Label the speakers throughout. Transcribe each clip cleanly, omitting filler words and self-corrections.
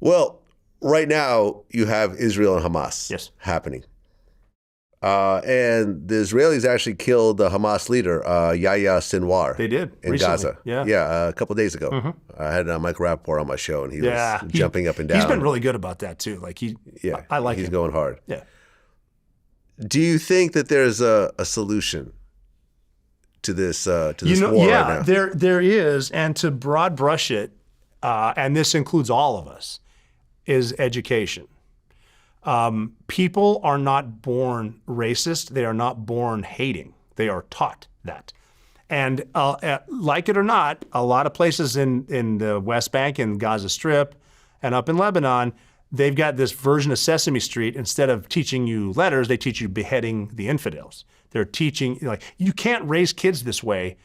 Speaker 1: Well, right now you have Israel and Hamas happening. And the Israelis actually killed the Hamas leader, Yahya Sinwar.
Speaker 2: They did
Speaker 1: in
Speaker 2: recently.
Speaker 1: Gaza.
Speaker 2: Yeah,
Speaker 1: a couple of days ago.
Speaker 2: Mm-hmm.
Speaker 1: I had Mike Rappaport on my show, and he was jumping up and down.
Speaker 2: He's been really good about that too. Like I like
Speaker 1: he's
Speaker 2: him.
Speaker 1: going hard.
Speaker 2: Yeah.
Speaker 1: Do you think that there's a solution to this war right now?
Speaker 2: There is, and to broad brush it, and this includes all of us, is education. People are not born racist. They are not born hating. They are taught that. And like it or not, a lot of places in the West Bank and Gaza Strip and up in Lebanon, they've got this version of Sesame Street. Instead of teaching you letters, they teach you beheading the infidels. They're teaching, like, you can't raise kids this way.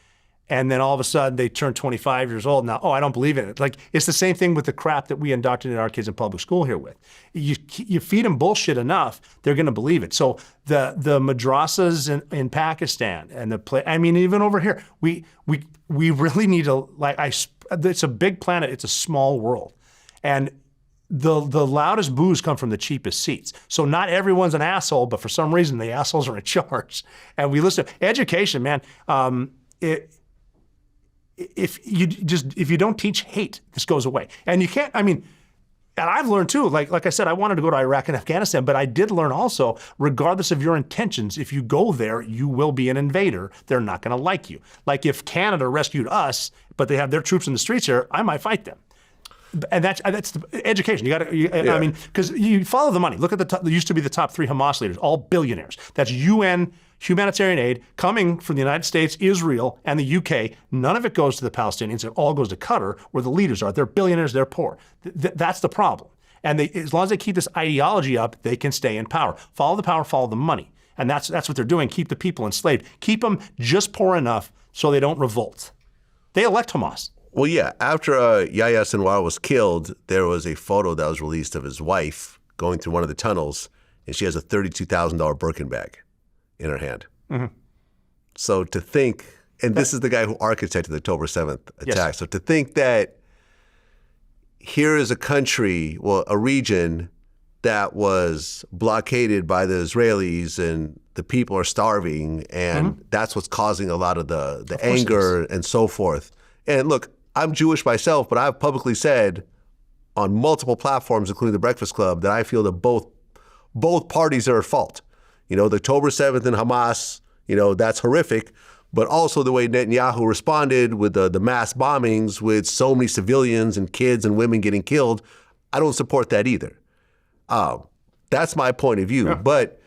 Speaker 2: And then all of a sudden they turn 25 years old now. Oh, I don't believe in it. Like, it's the same thing with the crap that we indoctrinate our kids in public school here with. You feed them bullshit enough, they're going to believe it. So the madrasas in Pakistan and even over here, we really need to, it's a big planet. It's a small world. And the loudest boos come from the cheapest seats. So not everyone's an asshole, but for some reason the assholes are in charge. And we listen. Education, man. If you don't teach hate, this goes away. And you can't, and I've learned too, like I said, I wanted to go to Iraq and Afghanistan, but I did learn also, regardless of your intentions, if you go there, you will be an invader. They're not going to like you. Like if Canada rescued us, but they have their troops in the streets here, I might fight them. And that's the education. Because you follow the money. Look at there used to be the top 3 Hamas leaders, all billionaires. That's UN humanitarian aid coming from the United States, Israel, and the UK. None of it goes to the Palestinians. It all goes to Qatar, where the leaders are. They're billionaires. They're poor. That's the problem. And as long as they keep this ideology up, they can stay in power. Follow the power, follow the money. And that's what they're doing. Keep the people enslaved. Keep them just poor enough so they don't revolt. They elect Hamas.
Speaker 1: Well, yeah. After Yahya Sinwar was killed, there was a photo that was released of his wife going through one of the tunnels, and she has a $32,000 Birkin bag in her hand. Mm-hmm. So to think, and this is the guy who architected the October 7th attack. Yes. So to think that here is a country, a region that was blockaded by the Israelis and the people are starving, and that's what's causing a lot of the anger and so forth. And look, I'm Jewish myself, but I've publicly said on multiple platforms, including the Breakfast Club, that I feel that both parties are at fault. The October 7th and Hamas, that's horrific, but also the way Netanyahu responded with the mass bombings with so many civilians and kids and women getting killed, I don't support that either. That's my point of view. Yeah. But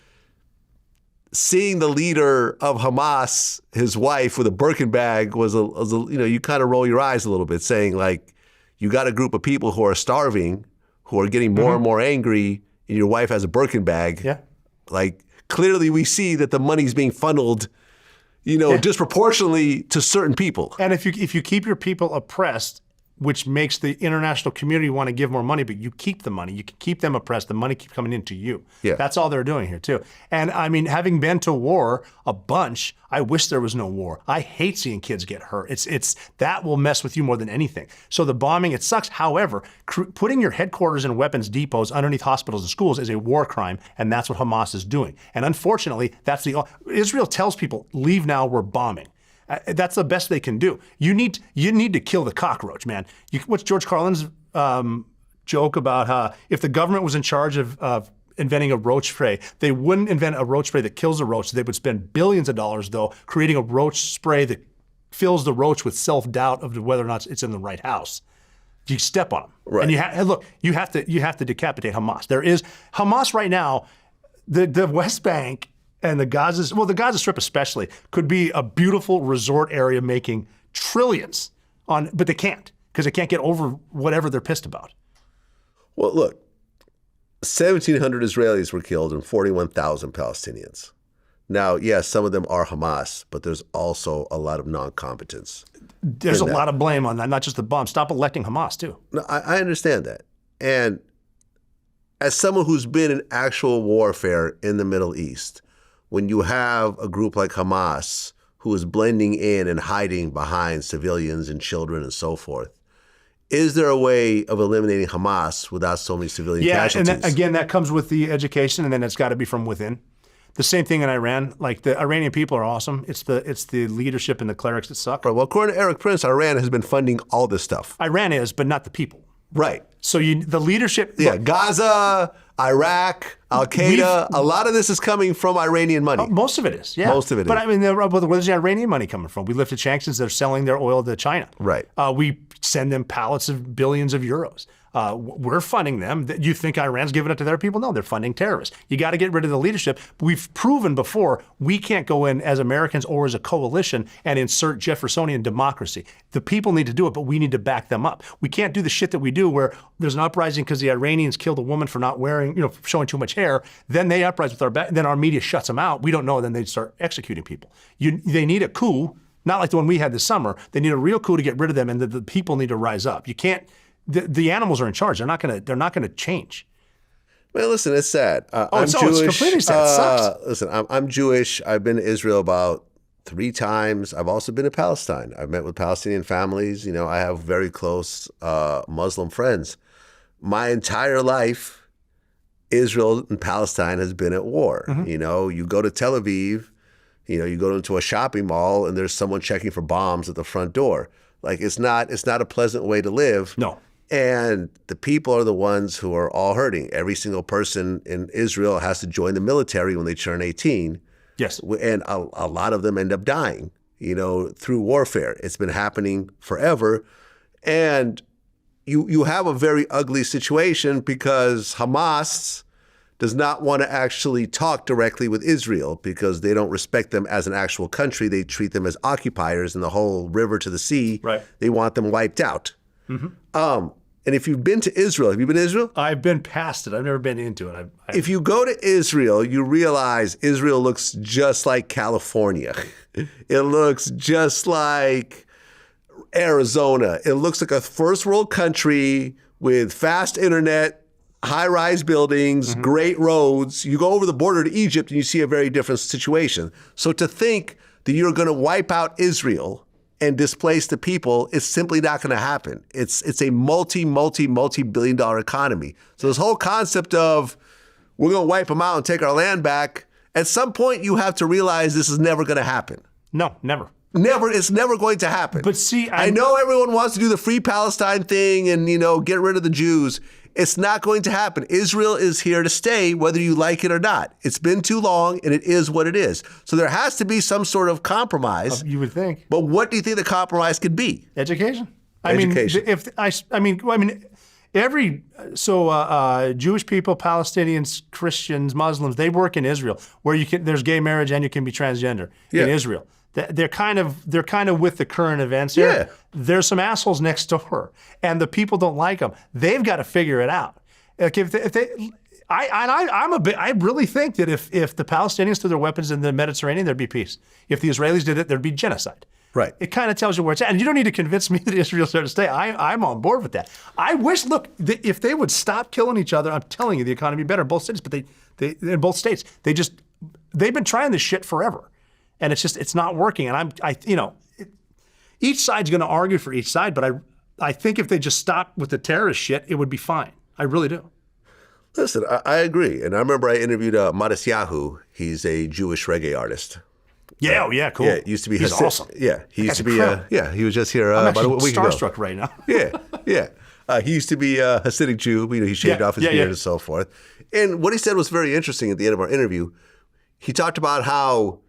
Speaker 1: seeing the leader of Hamas, his wife with a Birkin bag was you kind of roll your eyes a little bit, saying like, you got a group of people who are starving, who are getting more and more angry, and your wife has a Birkin bag. Yeah. Like, clearly we see that the money's being funneled, disproportionately to certain people.
Speaker 2: And if you keep your people oppressed, which makes the international community want to give more money, but you keep the money. You can keep them oppressed. The money keeps coming into you. Yeah. That's all they're doing here, too. And having been to war a bunch, I wish there was no war. I hate seeing kids get hurt. That will mess with you more than anything. So the bombing, it sucks. However, putting your headquarters and weapons depots underneath hospitals and schools is a war crime, and that's what Hamas is doing. And unfortunately, Israel tells people, leave now, we're bombing. That's the best they can do. You need to kill the cockroach, man. What's George Carlin's joke about how if the government was in charge of inventing a roach spray, they wouldn't invent a roach spray that kills a roach. They would spend billions of dollars, though, creating a roach spray that fills the roach with self-doubt of whether or not it's in the right house. You step on them. Right. And you have to decapitate Hamas. There is Hamas right now, the West Bank and the Gaza Strip especially, could be a beautiful resort area making trillions but they can't, because they can't get over whatever they're pissed about.
Speaker 1: Well, look, 1,700 Israelis were killed and 41,000 Palestinians. Now, yes, some of them are Hamas, but there's also a lot of non-competence.
Speaker 2: There's a lot of blame on that, not just the bomb. Stop electing Hamas, too.
Speaker 1: No, I understand that. And as someone who's been in actual warfare in the Middle East, when you have a group like Hamas who is blending in and hiding behind civilians and children and so forth, is there a way of eliminating Hamas without so many civilian casualties?
Speaker 2: And again, that comes with the education, and then it's got to be from within. The same thing in Iran. Like, the Iranian people are awesome. It's the leadership and the clerics that suck.
Speaker 1: Right. Well, according to Eric Prince, Iran has been funding all this stuff.
Speaker 2: Iran is, but not the people.
Speaker 1: Right.
Speaker 2: So the leadership.
Speaker 1: Yeah,
Speaker 2: look,
Speaker 1: Gaza, Iraq, Al-Qaeda, a lot of this is coming from Iranian money.
Speaker 2: Most of it is, yeah.
Speaker 1: Most of it
Speaker 2: but
Speaker 1: is.
Speaker 2: I mean, where's the Iranian money coming from? We lifted sanctions. They're selling their oil to China.
Speaker 1: Right.
Speaker 2: We send them pallets of billions of euros. We're funding them. You think Iran's giving it to their people? No, they're funding terrorists. You got to get rid of the leadership. We've proven before we can't go in as Americans or as a coalition and insert Jeffersonian democracy. The people need to do it, but we need to back them up. We can't do the shit that we do where there's an uprising because the Iranians killed a woman for not wearing, showing too much hair. Then they uprise with our back. Then our media shuts them out. We don't know. Then they start executing people. They need a coup, not like the one we had this summer. They need a real coup to get rid of them, and the people need to rise up. You can't. The animals are in charge. They're not gonna change.
Speaker 1: Well, listen, it's sad.
Speaker 2: It's completely sad. It sucks.
Speaker 1: Listen, I'm Jewish. I've been to Israel about 3 times. I've also been to Palestine. I've met with Palestinian families. I have very close Muslim friends. My entire life, Israel and Palestine has been at war. Mm-hmm. You go to Tel Aviv, you go into a shopping mall and there's someone checking for bombs at the front door. Like, it's not a pleasant way to live.
Speaker 2: No.
Speaker 1: And the people are the ones who are all hurting. Every single person in Israel has to join the military when they turn 18.
Speaker 2: Yes.
Speaker 1: And a lot of them end up dying, through warfare. It's been happening forever. And you have a very ugly situation because Hamas does not want to actually talk directly with Israel because they don't respect them as an actual country. They treat them as occupiers in the whole river to the sea.
Speaker 2: Right.
Speaker 1: They want them wiped out. Mm-hmm. And if you've been to Israel, have you been to Israel?
Speaker 2: I've been past it. I've never been into it.
Speaker 1: If you go to Israel, you realize Israel looks just like California. It looks just like Arizona. It looks like a first world country with fast internet, high-rise buildings, mm-hmm. great roads. You go over the border to Egypt and you see a very different situation. So to think that you're going to wipe out Israel and displace the people is simply not going to happen. It's a multi-billion-dollar economy. So this whole concept of we're going to wipe them out and take our land back, at some point you have to realize this is never going to happen.
Speaker 2: No, never.
Speaker 1: Never. It's never going to happen.
Speaker 2: But see,
Speaker 1: I know everyone wants to do the free Palestine thing and, get rid of the Jews. It's not going to happen. Israel is here to stay, whether you like it or not. It's been too long, and it is what it is. So there has to be some sort of compromise.
Speaker 2: You would think.
Speaker 1: But what do you think the compromise could be?
Speaker 2: Education.
Speaker 1: Education.
Speaker 2: Jewish people, Palestinians, Christians, Muslims, they work in Israel, where there's gay marriage and you can be transgender in Israel. They're kind of with the current events here.
Speaker 1: Yeah.
Speaker 2: There's some assholes next door, and the people don't like them. They've got to figure it out. Like I really think that if the Palestinians threw their weapons in the Mediterranean, there'd be peace. If the Israelis did it, there'd be genocide.
Speaker 1: Right.
Speaker 2: It kind of tells you where it's at. And you don't need to convince me that Israel's there to stay. I'm on board with that. I wish, if they would stop killing each other, I'm telling you, the economy would be better in both cities. But they in both states, they've been trying this shit forever. And it's not working. And each side's going to argue for each side, but I think if they just stop with the terrorist shit, it would be fine. I really do.
Speaker 1: Listen, I agree. And I remember I interviewed Misi Yahu. He's a Jewish reggae artist.
Speaker 2: Yeah, cool.
Speaker 1: Yeah, used to be.
Speaker 2: He's awesome.
Speaker 1: Yeah, he used to be. He was just here
Speaker 2: I'm
Speaker 1: about a week ago.
Speaker 2: Starstruck right now.
Speaker 1: Yeah. He used to be a Hasidic Jew. He shaved off his beard and so forth. And what he said was very interesting at the end of our interview. He talked about how,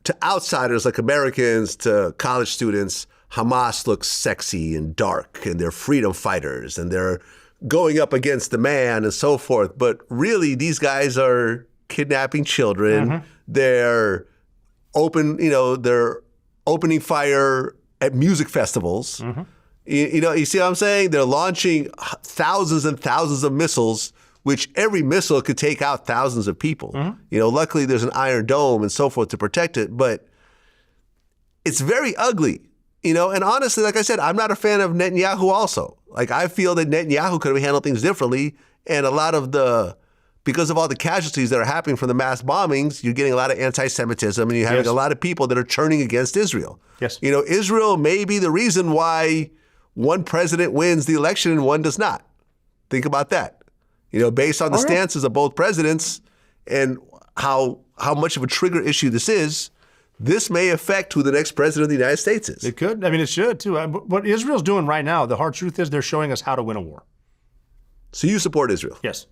Speaker 1: to outsiders like Americans, to college students, Hamas looks sexy and dark, and they're freedom fighters, and they're going up against the man and so forth. But really, these guys are kidnapping children. Mm-hmm. They're they're opening fire at music festivals. Mm-hmm. You see what I'm saying? They're launching thousands and thousands of missiles, which every missile could take out thousands of people. Mm-hmm. Luckily there's an Iron Dome and so forth to protect it, but it's very ugly. And honestly, like I said, I'm not a fan of Netanyahu also. Like, I feel that Netanyahu could have handled things differently, and because of all the casualties that are happening from the mass bombings, you're getting a lot of anti-Semitism, and you're having a lot of people that are turning against Israel.
Speaker 2: Yes.
Speaker 1: Israel may be the reason why one president wins the election and one does not. Think about that. You know, based on the stances of both presidents and how much of a trigger issue this is, this may affect who the next president of the United States is.
Speaker 2: It could. I mean, it should too. What Israel's doing right now, the hard truth is they're showing us how to win a war.
Speaker 1: So you support Israel?
Speaker 2: Yes.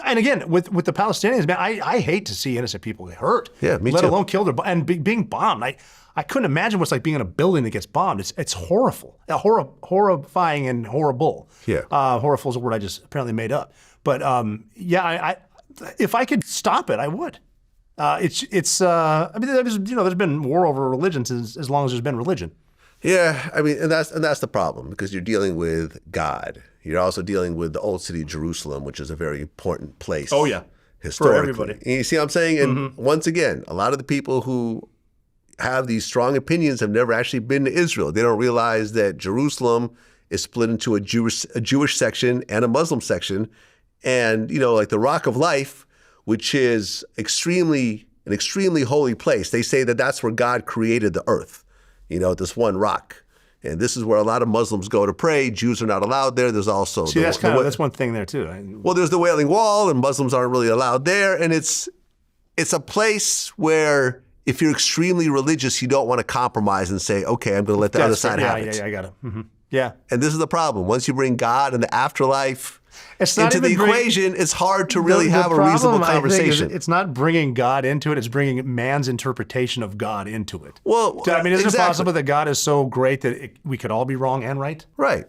Speaker 2: And again, with the Palestinians, man, I hate to see innocent people get hurt.
Speaker 1: Yeah, me
Speaker 2: let
Speaker 1: too.
Speaker 2: alone killed and being bombed. I couldn't imagine what's like being in a building that gets bombed. It's horrible, horrifying, and horrible.
Speaker 1: Yeah,
Speaker 2: horrible is a word I just apparently made up. But yeah, if I could stop it, I would. I mean, there's been war over religion since as long as there's been religion.
Speaker 1: Yeah, I mean, and that's the problem, because you're dealing with God. You're also dealing with the old city of Jerusalem, which is a very important place.
Speaker 2: Oh yeah,
Speaker 1: historically.
Speaker 2: For everybody.
Speaker 1: And you see what I'm saying? And once again, a lot of the people who have these strong opinions have never actually been to Israel. They don't realize that Jerusalem is split into a Jewish section and a Muslim section, and like the Rock of Life, which is an extremely holy place. They say that that's where God created the earth. This one rock. And this is where a lot of Muslims go to pray. Jews are not allowed there. There's also
Speaker 2: that's one thing there too.
Speaker 1: Well, there's the Wailing Wall, and Muslims aren't really allowed there. And it's a place where if you're extremely religious, you don't want to compromise and say, okay, I'm going to let the other side have it.
Speaker 2: Yeah, I got it. Mm-hmm. Yeah.
Speaker 1: And this is the problem. Once you bring God and the afterlife into the equation, it's hard to really have a reasonable conversation.
Speaker 2: It's not bringing God into it. It's bringing man's interpretation of God into it.
Speaker 1: Well,
Speaker 2: I mean, isn't
Speaker 1: exactly.
Speaker 2: it possible that God is so great that we could all be wrong and right?
Speaker 1: Right.